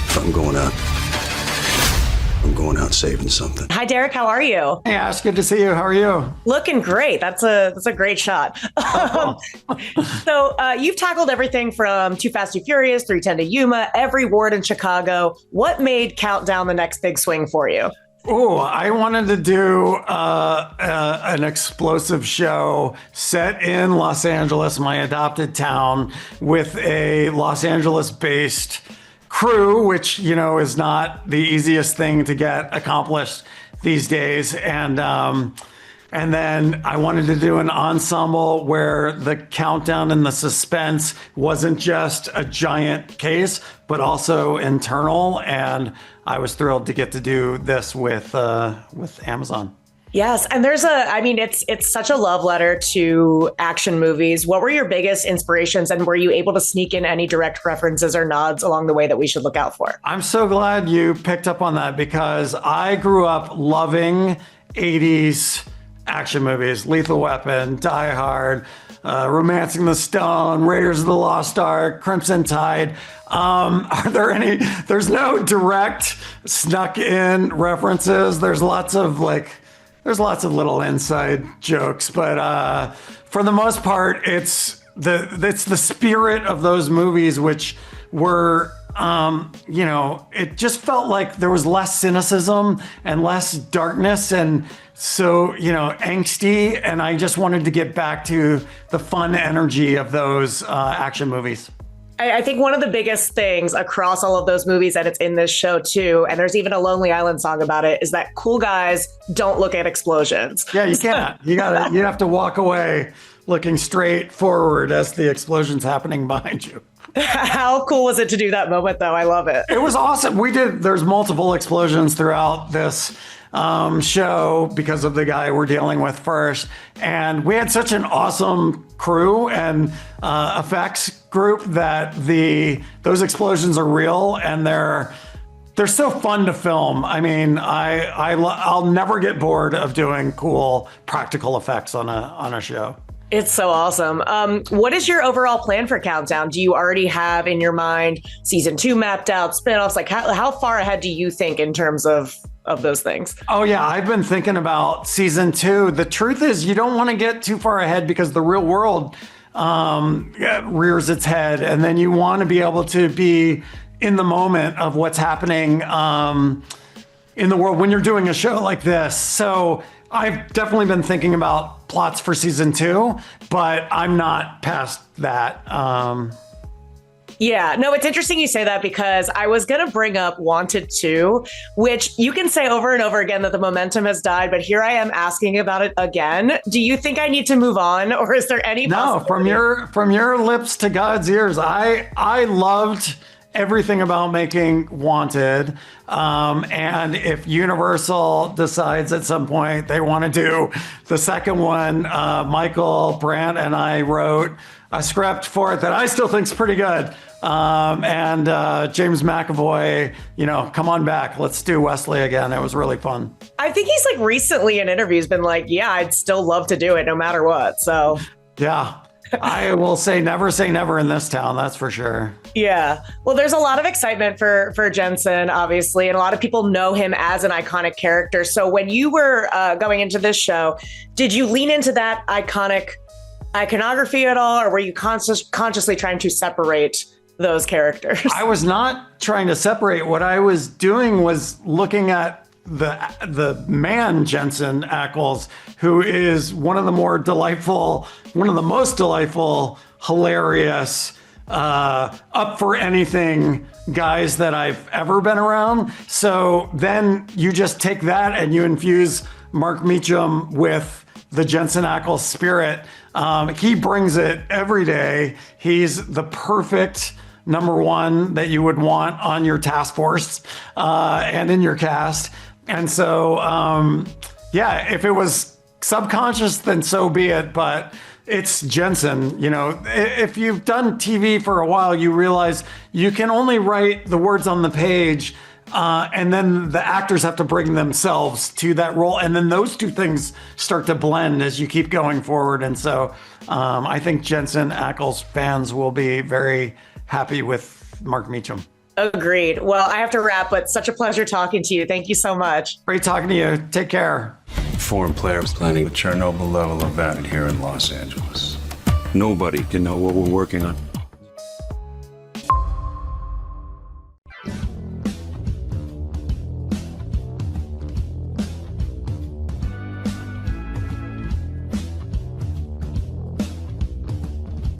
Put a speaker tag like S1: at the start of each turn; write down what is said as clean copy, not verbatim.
S1: If I'm going out, I'm going out saving something.
S2: Hi, Derek. How are you?
S3: Hey, Ash. Good to see you. How are you?
S2: Looking great. That's a great shot. So you've tackled everything from Too Fast, Too Furious, 310 to Yuma, every ward in Chicago. What made Countdown the next big swing for you?
S3: Oh, I wanted to do an explosive show set in Los Angeles, my adopted town, with a Los Angeles-based crew, which, you know, is not the easiest thing to get accomplished these days. And then I wanted to do an ensemble where the countdown and the suspense wasn't just a giant case, but also internal. And I was thrilled to get to do this with Amazon.
S2: Yes, and it's such a love letter to action movies. What were your biggest inspirations, and were you able to sneak in any direct references or nods along the way that we should look out for?
S3: I'm so glad you picked up on that because I grew up loving 80s action movies, Lethal Weapon, Die Hard, Romancing the Stone, Raiders of the Lost Ark, Crimson Tide. Are there any? There's no direct snuck in references. There's lots of little inside jokes, but for the most part, it's the spirit of those movies, which were, it just felt like there was less cynicism and less darkness, and so, angsty. And I just wanted to get back to the fun energy of those action movies.
S2: I think one of the biggest things across all of those movies, and it's in this show too, and there's even a Lonely Island song about it, is that cool guys don't look at explosions.
S3: Yeah, you can't. You have to walk away looking straight forward as the explosion's happening behind you.
S2: How cool was it to do that moment, though? I love it.
S3: It was awesome. There's multiple explosions throughout this show because of the guy we're dealing with first. And we had such an awesome crew and effects group that those explosions are real, and they're so fun to film. I mean, I'll never get bored of doing cool practical effects on a show.
S2: It's so awesome. What is your overall plan for Countdown? Do you already have in your mind season 2 mapped out, spinoffs? Like how far ahead do you think in terms of those things?
S3: Oh yeah, I've been thinking about season 2. The truth is you don't want to get too far ahead because the real world rears its head, and then you want to be able to be in the moment of what's happening in the world when you're doing a show like this. So I've definitely been thinking about plots for season 2, but I'm not past that.
S2: Yeah, no, it's interesting you say that because I was going to bring up Wanted 2, which you can say over and over again that the momentum has died, but here I am asking about it again. Do you think I need to move on, or is there any possibility?
S3: No, from your lips to God's ears. I loved everything about making Wanted. And if Universal decides at some point they want to do the second one, Michael Brandt and I wrote a script for it that I still think is pretty good. And James McAvoy, come on back. Let's do Wesley again. It was really fun.
S2: I think he's recently in interviews been like, yeah, I'd still love to do it no matter what. So
S3: yeah. I will say never in this town, that's for sure.
S2: Yeah. Well, there's a lot of excitement for Jensen, obviously, and a lot of people know him as an iconic character. So when you were going into this show, did you lean into that iconography at all, or were you consciously trying to separate those characters?
S3: I was not trying to separate. What I was doing was looking at the man Jensen Ackles, who is one of the most delightful, hilarious, up for anything guys that I've ever been around. So then you just take that and you infuse Mark Meacham with the Jensen Ackles spirit. He brings it every day. He's the perfect number one that you would want on your task force and in your cast. And so, if it was subconscious, then so be it. But it's Jensen. If you've done TV for a while, you realize you can only write the words on the page, and then the actors have to bring themselves to that role. And then those two things start to blend as you keep going forward. And so I think Jensen Ackles fans will be very happy with Mark Meacham.
S2: Agreed. Well, I have to wrap, but such a pleasure talking to you. Thank you so much.
S3: Great talking to you. Take care.
S1: Foreign players planning a Chernobyl level event here in Los Angeles. Nobody can know what we're working on.